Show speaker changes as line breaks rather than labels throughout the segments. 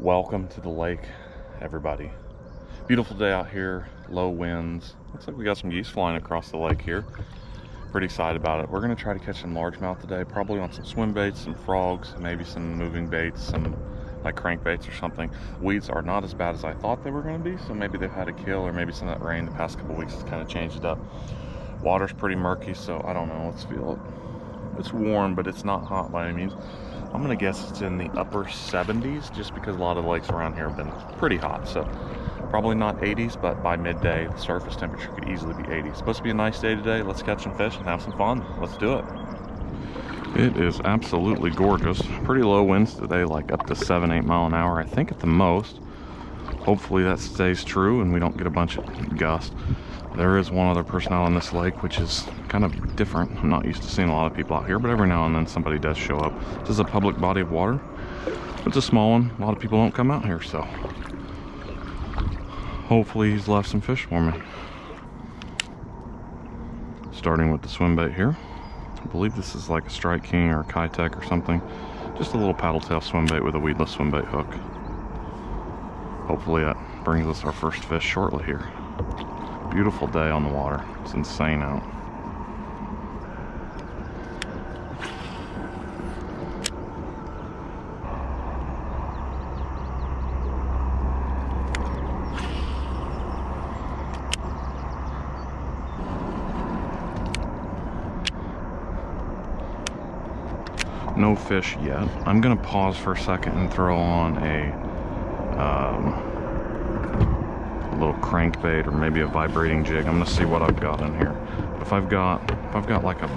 Welcome to the lake, everybody. Beautiful day out here, low winds. Looks like we got some geese flying across the lake here. Pretty excited about it. We're gonna try to catch some largemouth today, probably on some swim baits, some frogs, maybe some moving baits, some like crankbaits or something. Weeds are not as bad as I thought they were gonna be, so maybe they've had a kill, or maybe some of that rain the past couple weeks has kind of changed it up. Water's pretty murky, so I don't know. Let's feel it. It's warm, but it's not hot by any means. I'm gonna guess it's in the upper 70s, just because a lot of the lakes around here have been pretty hot. So probably not 80s, but by midday the surface temperature could easily be 80. It's supposed to be a nice day today. Let's catch some fish and have some fun. Let's do it. It is absolutely gorgeous. Pretty low winds today, like up to 7-8 mile an hour, I think at the most. Hopefully that stays true and we don't get a bunch of gusts. There is one other person out on this lake, which is kind of different. I'm not used to seeing a lot of people out here, but every now and then somebody does show up. This is a public body of water. It's a small one. A lot of people don't come out here, so hopefully he's left some fish for me. Starting with the swim bait here. I believe this is like a Strike King or a Kayak or something. Just a little paddle tail swim bait with a weedless swim bait hook. Hopefully that brings us our first fish shortly here. Beautiful day on the water. It's insane out. No fish yet. I'm gonna pause for a second and throw on a little crankbait or maybe a vibrating jig. I'm gonna see what I've got in here. But if I've got like a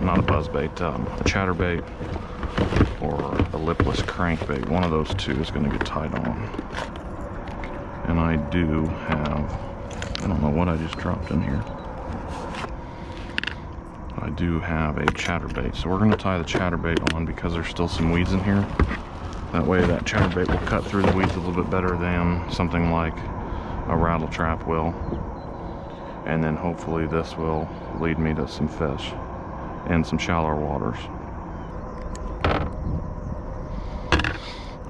not a buzz bait, a chatterbait or a lipless crankbait, one of those two is gonna get tied on. And I do have, I don't know what I just dropped in here. I do have a chatterbait, so we're gonna tie the chatterbait on because there's still some weeds in here. That way that chatterbait will cut through the weeds a little bit better than something like a rattle trap will. And then hopefully this will lead me to some fish in some shallower waters.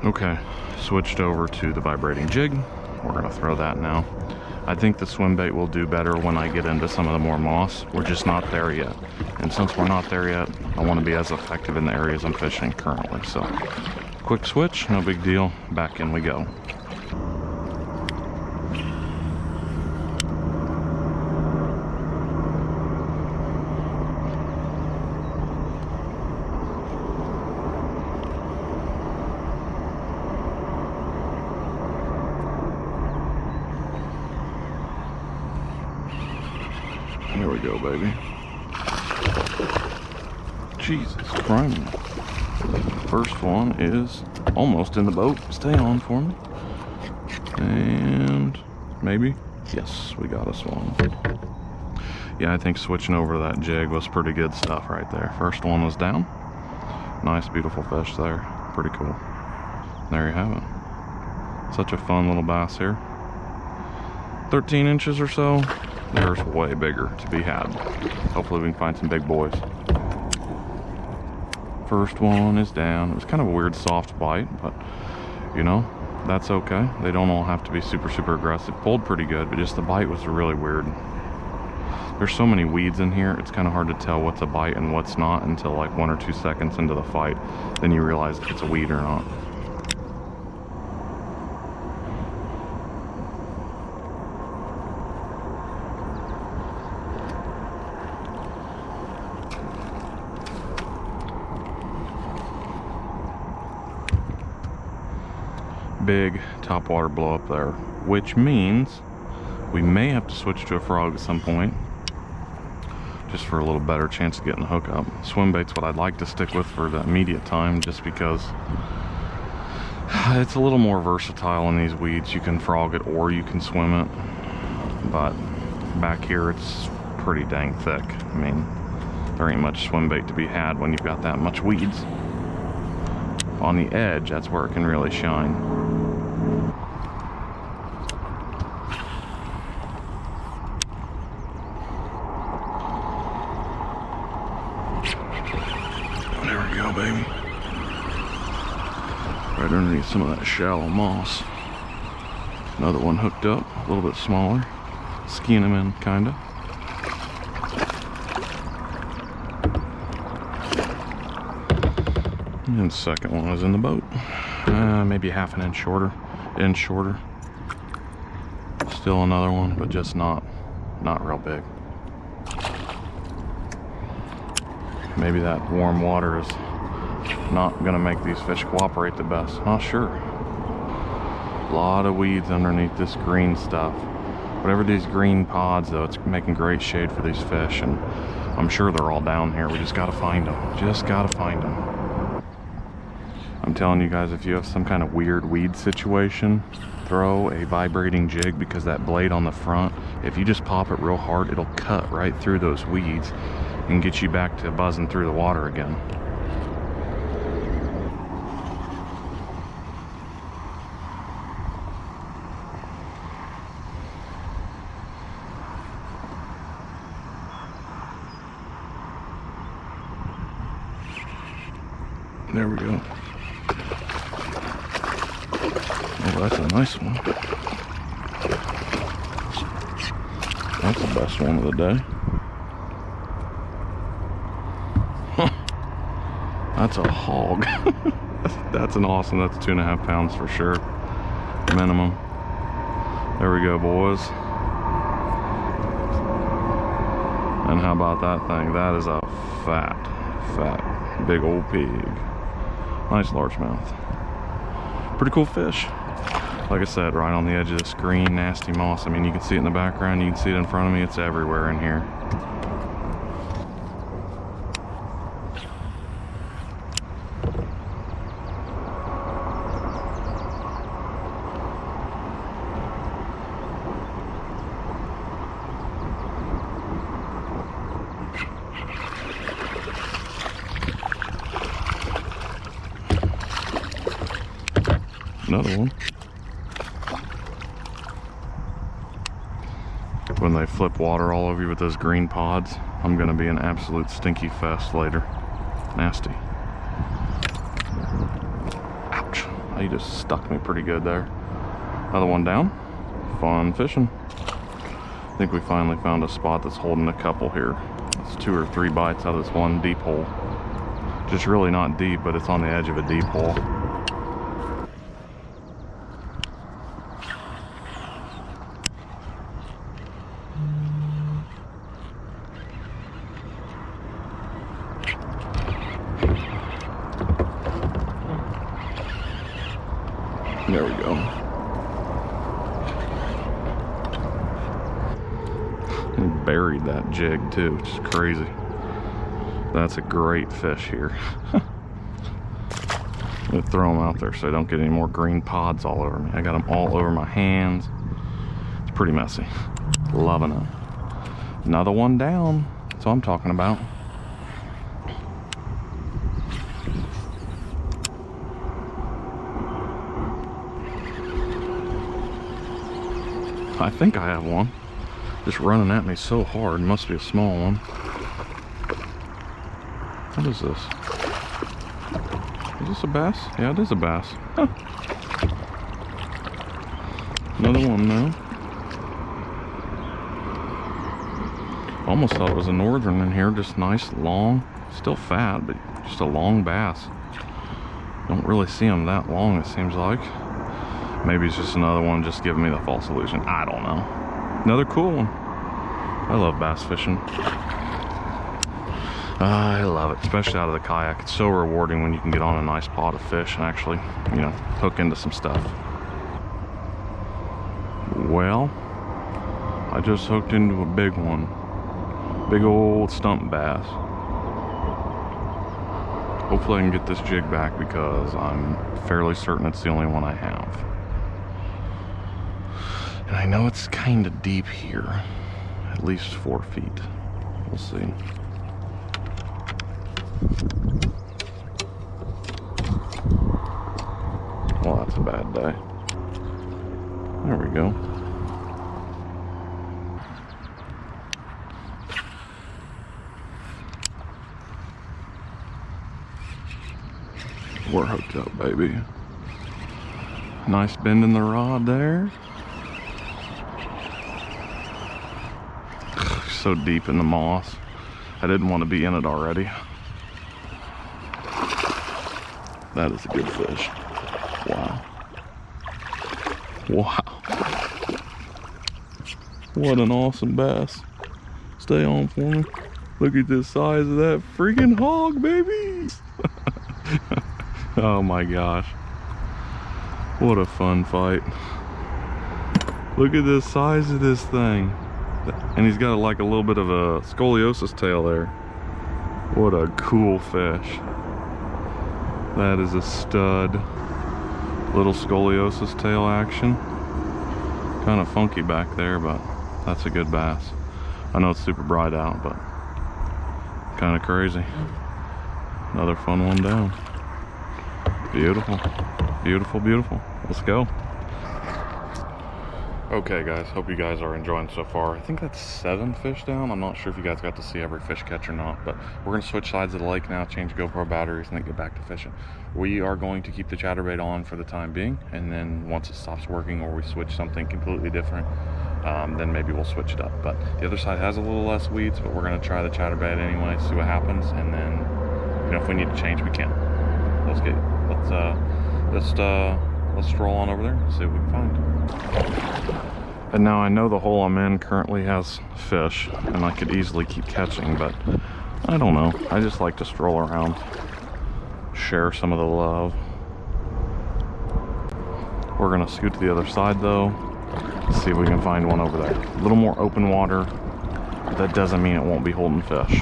Okay, switched over to the vibrating jig. We're gonna throw that now. I think the swim bait will do better when I get into some of the more moss. We're just not there yet. And since we're not there yet, I want to be as effective in the areas I'm fishing currently. So, quick switch, no big deal. Back in we go. Here we go, baby. Jesus Christ. First one is almost in the boat. Stay on for me. And maybe. Yes, we got us one. Yeah, I think switching over to that jig was pretty good stuff right there. First one was down. Nice, beautiful fish there. Pretty cool. There you have it. Such a fun little bass here. 13 inches or so. There's way bigger to be had. Hopefully we can find some big boys. First one is down. It was kind of a weird soft bite, but you know, that's okay. They don't all have to be super aggressive. Pulled pretty good, but just the bite was really weird. There's so many weeds in here, it's kind of hard to tell what's a bite and what's not until like 1 or 2 seconds into the fight. Then you realize if it's a weed or not. Big topwater blow up there, which means we may have to switch to a frog at some point, just for a little better chance of getting the hook up. Swim bait's what I'd like to stick with for the immediate time, just because it's a little more versatile in these weeds. You can frog it or you can swim it, but back here it's pretty dang thick. I mean, there ain't much swim bait to be had when you've got that much weeds. On the edge, that's where it can really shine. There we go, baby. Right underneath some of that shallow moss. Another one hooked up, a little bit smaller. Skiing him in, kinda. And the second one was in the boat. Maybe half an inch shorter. Still another one, but just not real big. Maybe that warm water is not gonna make these fish cooperate the best. Not sure. A lot of weeds underneath this green stuff. Whatever these green pods though, it's making great shade for these fish, and I'm sure they're all down here. We just gotta find them. Just gotta find them. I'm telling you guys, if you have some kind of weird weed situation, throw a vibrating jig, because that blade on the front, if you just pop it real hard, it'll cut right through those weeds and get you back to buzzing through the water again. There we go. Oh, that's a nice one. That's the best one of the day. That's a hog. That's an awesome, that's 2.5 pounds for sure. Minimum. There we go, boys. And how about that thing? That is a fat, big old pig. Nice largemouth. Pretty cool fish. Like I said, right on the edge of this green, nasty moss. I mean, you can see it in the background, you can see it in front of me, it's everywhere in here. Another one. When they flip water all over you with those green pods, I'm gonna be an absolute stinky fest later. Nasty. Ouch. He just stuck me pretty good there. Another one down. Fun fishing. I think we finally found a spot that's holding a couple here. It's 2 or 3 bites out of this one deep hole. Just really not deep, but it's on the edge of a deep hole. There we go. He buried that jig too, which is crazy. That's a great fish here. I'm gonna throw them out there so I don't get any more green pods all over me. I got them all over my hands. It's pretty messy. Loving them. Another one down. That's what I'm talking about. I think I have one. Just running at me so hard. Must be a small one. What is this? Is this a bass? Yeah, it is a bass. Huh. Another one now. Almost thought it was a northern in here. Just nice, long, still fat, but just a long bass. Don't really see them that long, it seems like. Maybe it's just another one just giving me the false illusion. I don't know. Another cool one. I love bass fishing. I love it, especially out of the kayak. It's so rewarding when you can get on a nice pot of fish and actually, you know, hook into some stuff. Well, I just hooked into a big one. Big old stump bass. Hopefully I can get this jig back because I'm fairly certain it's the only one I have. And I know it's kind of deep here, at least 4 feet. We'll see. Well, that's a bad day. There we go. We're hooked up, baby. Nice bend in the rod there. So deep in the moss. I didn't want to be in it already. That is a good fish. Wow. Wow. What an awesome bass. Stay on for me. Look at the size of that freaking hog, baby. Oh my gosh. What a fun fight. Look at the size of this thing. And he's got like a little bit of a scoliosis tail there. What a cool fish. That is a stud. Little scoliosis tail action. Kind of funky back there, but that's a good bass. I know it's super bright out, but kind of crazy. Another fun one down. Beautiful, beautiful, beautiful. Let's go. Okay guys, hope you guys are enjoying so far. I think that's 7 fish down. I'm not sure if you guys got to see every fish catch or not, but we're gonna switch sides of the lake now, change GoPro batteries, and then get back to fishing. We are going to keep the chatterbait on for the time being, and then once it stops working or we switch something completely different, then maybe we'll switch it up. But the other side has a little less weeds, but we're gonna try the chatterbait anyway, see what happens, and then, you know, if we need to change, we can. Let's stroll on over there and see what we can find. And now I know the hole I'm in currently has fish, and I could easily keep catching, but I don't know. I just like to stroll around, share some of the love. We're gonna scoot to the other side though, see if we can find one over there. A little more open water, but that doesn't mean it won't be holding fish.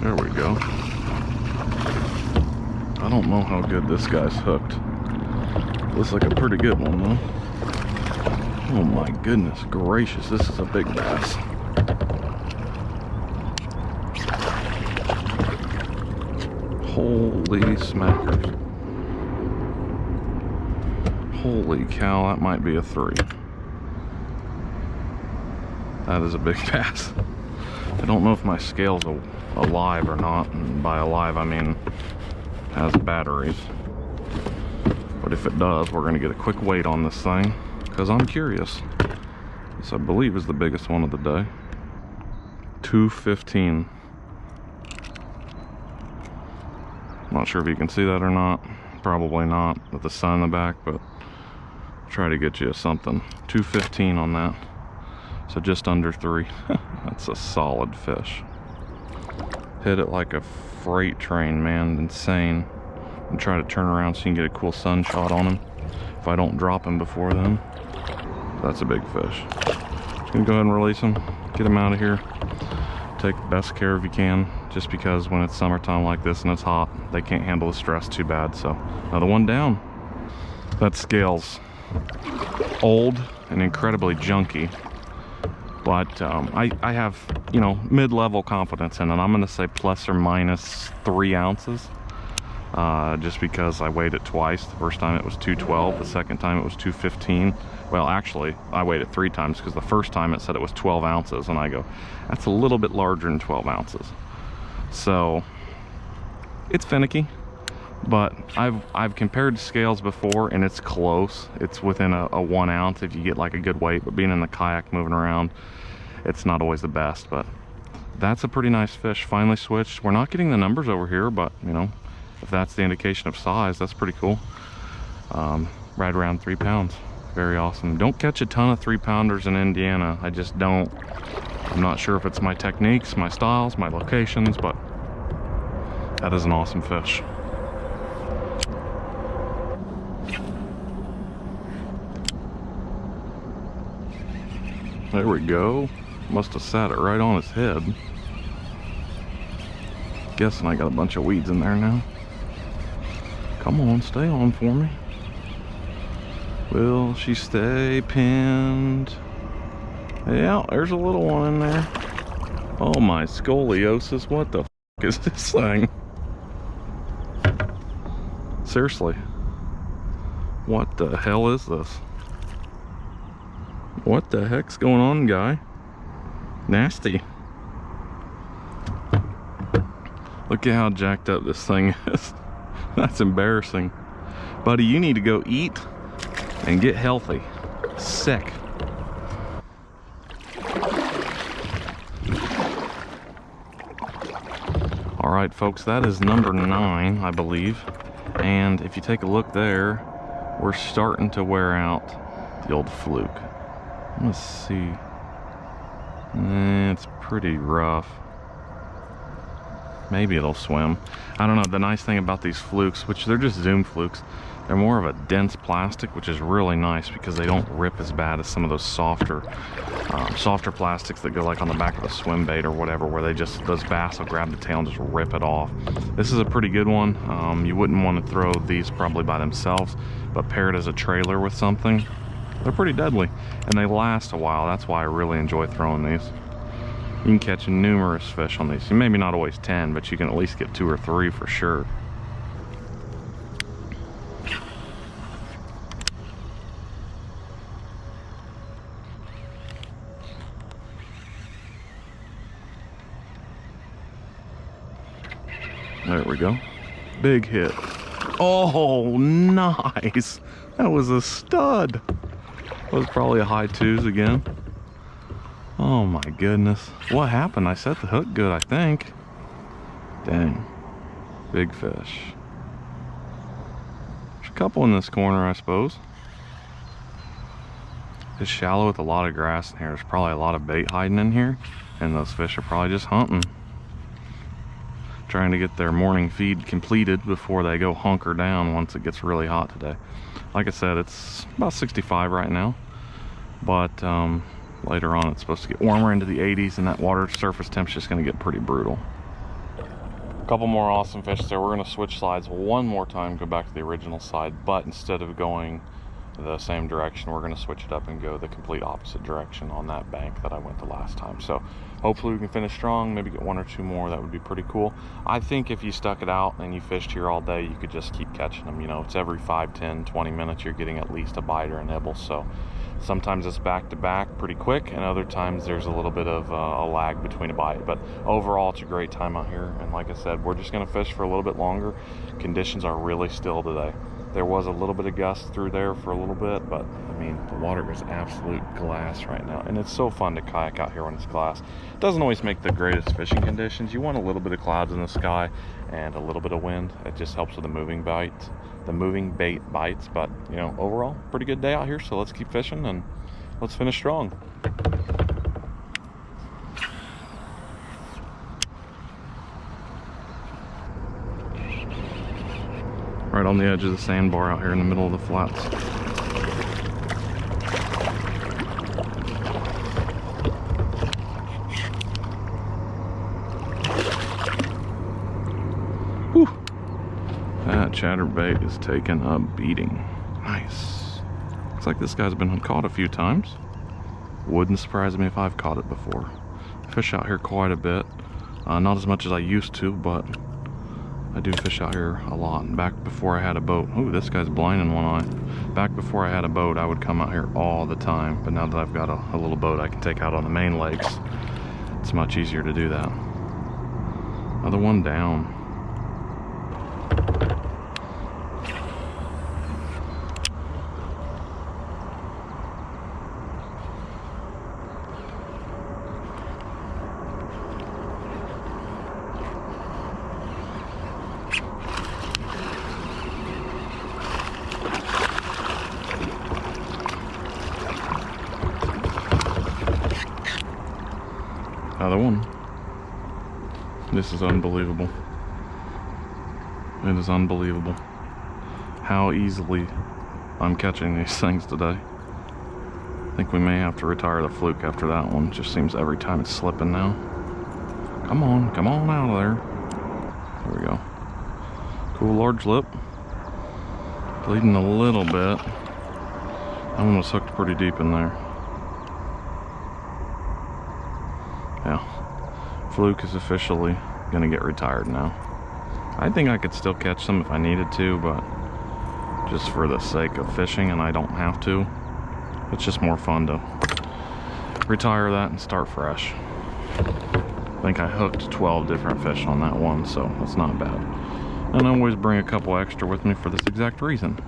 There we go. I don't know how good this guy's hooked. Looks like a pretty good one though. Oh my goodness gracious, this is a big bass. Holy smackers. Holy cow, that might be a 3. That is a big bass. I don't know if my scale's alive or not, and by alive I mean has batteries, but if it does, we're going to get a quick weight on this thing because I'm curious. This I believe is the biggest one of the day. 215. Not sure if you can see that or not, probably not with the sun in the back, but I'll try to get you something. 215 on that, so just under 3. That's a solid fish. Hit it like a freight train, man. Insane. And try to turn around so you can get a cool sun shot on him if I don't drop him before then. That's a big fish. Just gonna go ahead and release him, get him out of here. Take the best care if you can, just because when it's summertime like this and it's hot, they can't handle the stress too bad. So another one down. That scale's old and incredibly junky, but I have, you know, mid-level confidence in it. I'm gonna say plus or minus 3 ounces, just because I weighed it twice. The first time it was 212, the second time it was 215. Well, actually I weighed it 3 times, because the first time it said it was 12 ounces, and I go, that's a little bit larger than 12 ounces. So it's finicky, but I've compared scales before, and it's close. It's within a 1 ounce if you get like a good weight, but being in the kayak moving around, it's not always the best. But that's a pretty nice fish. Finally switched. We're not getting the numbers over here, but you know, if that's the indication of size, that's pretty cool. Right around 3 pounds. Very awesome. Don't catch a ton of 3-pounders in Indiana. I just don't. I'm not sure if it's my techniques, my styles, my locations, but that is an awesome fish. There we go. Must have sat it right on his head. Guessing I got a bunch of weeds in there now. Come on, stay on for me. Will she stay pinned? Yeah, there's a little one in there. Oh my scoliosis, what the f is this thing? Seriously. What the hell is this? What the heck's going on, guy? Nasty. Look at how jacked up this thing is. That's embarrassing. Buddy, you need to go eat and get healthy. Sick. All right, folks, that is number 9, I believe. And if you take a look there, we're starting to wear out the old fluke. Let's see. It's pretty rough. Maybe it'll swim. I don't know. The nice thing about these flukes, which they're just Zoom flukes, they're more of a dense plastic, which is really nice because they don't rip as bad as some of those softer plastics that go like on the back of a swim bait or whatever, where those bass will grab the tail and just rip it off. This is a pretty good one. You wouldn't want to throw these probably by themselves, but pair it as a trailer with something. They're pretty deadly, and they last a while. That's why I really enjoy throwing these. You can catch numerous fish on these. Maybe not always 10, but you can at least get 2 or 3 for sure. There we go. Big hit. Oh, nice. That was a stud. That was probably a high 2s again. Oh my goodness. What happened? I set the hook good, I think. Dang. Big fish. There's a couple in this corner, I suppose. It's shallow with a lot of grass in here. There's probably a lot of bait hiding in here, and those fish are probably just hunting. Trying to get their morning feed completed before they go hunker down once it gets really hot today. Like I said, it's about 65 right now, but later on it's supposed to get warmer into the 80s, and that water surface temperature is going to get pretty brutal. A couple more awesome fish there. We're going to switch sides one more time, go back to the original side, but instead of going the same direction, we're going to switch it up and go the complete opposite direction on that bank that I went the last time. So hopefully we can finish strong, maybe get 1 or 2 more. That would be pretty cool. I think if you stuck it out and you fished here all day, you could just keep catching them. You know, it's every 5, 10, 20 minutes you're getting at least a bite or a nibble. So sometimes it's back to back pretty quick, and other times there's a little bit of a lag between a bite. But overall, it's a great time out here. And like I said, we're just going to fish for a little bit longer. Conditions are really still today. There was a little bit of gust through there for a little bit, but I mean, the water is absolute glass right now, and it's so fun to kayak out here when it's glass. It doesn't always make the greatest fishing conditions. You want a little bit of clouds in the sky and a little bit of wind. It just helps with the moving bait bites. But you know, overall, pretty good day out here. So let's keep fishing and let's finish strong. Right on the edge of the sandbar out here in the middle of the flats. Whew. That chatterbait is taking a beating. Nice. Looks like this guy's been caught a few times. Wouldn't surprise me if I've caught it before. I fish out here quite a bit. Not as much as I used to, but I do fish out here a lot. And back before I had a boat, ooh, this guy's blind in one eye. Back before I had a boat, I would come out here all the time. But now that I've got a little boat I can take out on the main lakes, it's much easier to do that. Another one down. Another one. This is unbelievable. It is unbelievable how easily I'm catching these things today. I think we may have to retire the fluke after that one. It just seems every time it's slipping now. Come on out of there. There we go. Cool large lip. Bleeding a little bit. That one was hooked pretty deep in there. Yeah, fluke is officially gonna get retired now. I think I could still catch some if I needed to, but just for the sake of fishing, and I don't have to. It's just more fun to retire that and start fresh. I think I hooked 12 different fish on that one, so that's not bad. And I always bring a couple extra with me for this exact reason.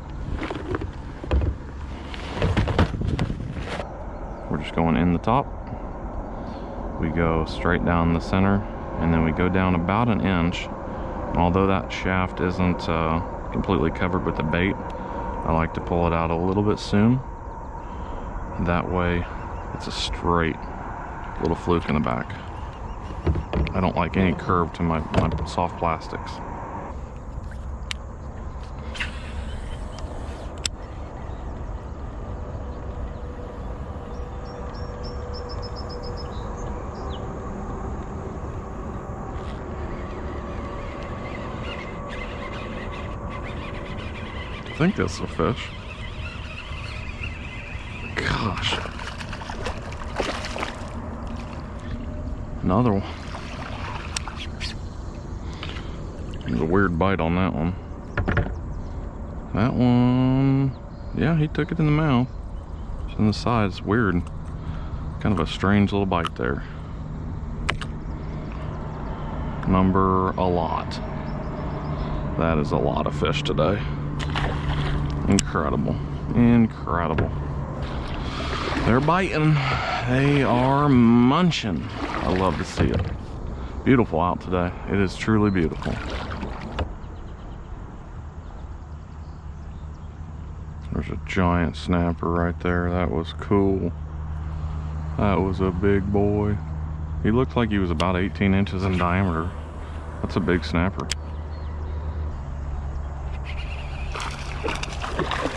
We're just going in the top. We go straight down the center, and then we go down about an inch. Although that shaft isn't completely covered with the bait, I like to pull it out a little bit soon. That way it's a straight little fluke in the back. I don't like any curve to my soft plastics. I think that's a fish. Gosh. Another one. There's a weird bite on that one. That one, yeah, he took it in the mouth. It's in the side, it's weird. Kind of a strange little bite there. Number a lot. That is a lot of fish today. Incredible, incredible. They're biting, they are munching. I love to see it. Beautiful out today. It is truly beautiful. There's a giant snapper right there. That was cool. That was a big boy. He looked like he was about 18 inches in diameter. That's a big snapper.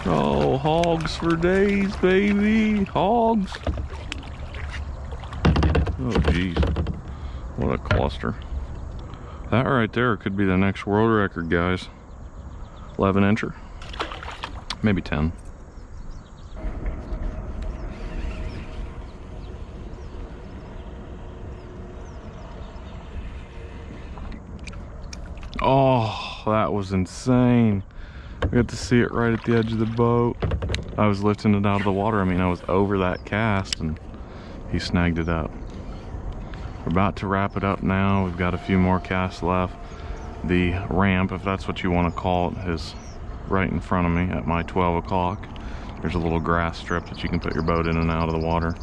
Oh, hogs for days, baby. Hogs. Oh, geez. What a cluster. That right there could be the next world record, guys. 11 incher. Maybe 10. Oh, that was insane. I got to see it right at the edge of the boat. I was lifting it out of the water. I mean, I was over that cast and he snagged it up. We're about to wrap it up now. We've got a few more casts left. The ramp, if that's what you want to call it, is right in front of me at my 12 o'clock. There's a little grass strip that you can put your boat in and out of the water.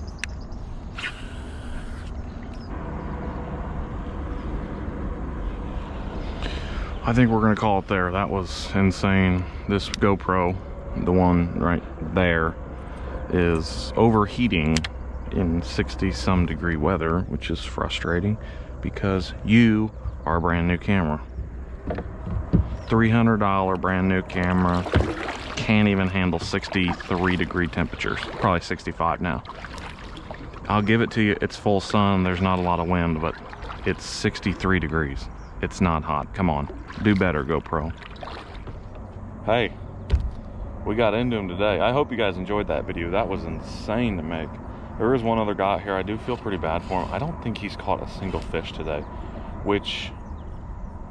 I think we're gonna call it there. That was insane. This GoPro, the one right there, is overheating in 60-some degree weather, which is frustrating because you are a brand new camera. $300 brand new camera, can't even handle 63 degree temperatures, probably 65 now. I'll give it to you, it's full sun, there's not a lot of wind, but it's 63 degrees. It's not hot. Come on, do better, GoPro. Hey, we got into him today. I hope you guys enjoyed that video. That was insane to make. There is one other guy out here. I do feel pretty bad for him. I don't think he's caught a single fish today, which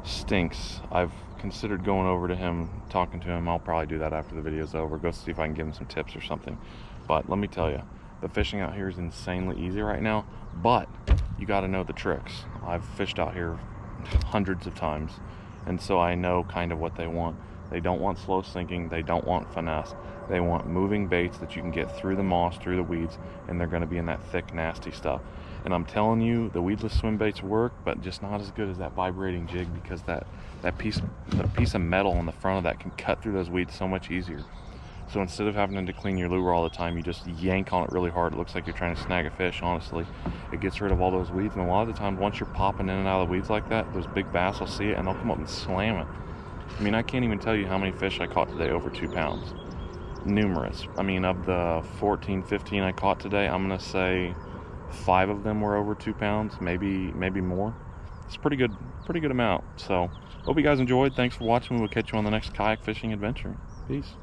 stinks. I've considered going over to him, talking to him. I'll probably do that after the video's over. Go see if I can give him some tips or something. But let me tell you, the fishing out here is insanely easy right now, but you got to know the tricks. I've fished out here hundreds of times, and so I know kind of what they want. They don't want slow sinking, they don't want finesse, they want moving baits that you can get through the moss, through the weeds, and they're going to be in that thick, nasty stuff. And I'm telling you, the weedless swim baits work, but just not as good as that vibrating jig, because that piece of metal on the front of that can cut through those weeds so much easier. So instead of having to clean your lure all the time, you just yank on it really hard. It looks like you're trying to snag a fish, honestly. It gets rid of all those weeds, and a lot of the time, once you're popping in and out of the weeds like that, those big bass will see it, and they'll come up and slam it. I mean, I can't even tell you how many fish I caught today over 2 pounds. Numerous. I mean, of the 14, 15 I caught today, I'm going to say 5 of them were over 2 pounds, maybe more. It's a pretty good amount. So, hope you guys enjoyed. Thanks for watching. We'll catch you on the next kayak fishing adventure. Peace.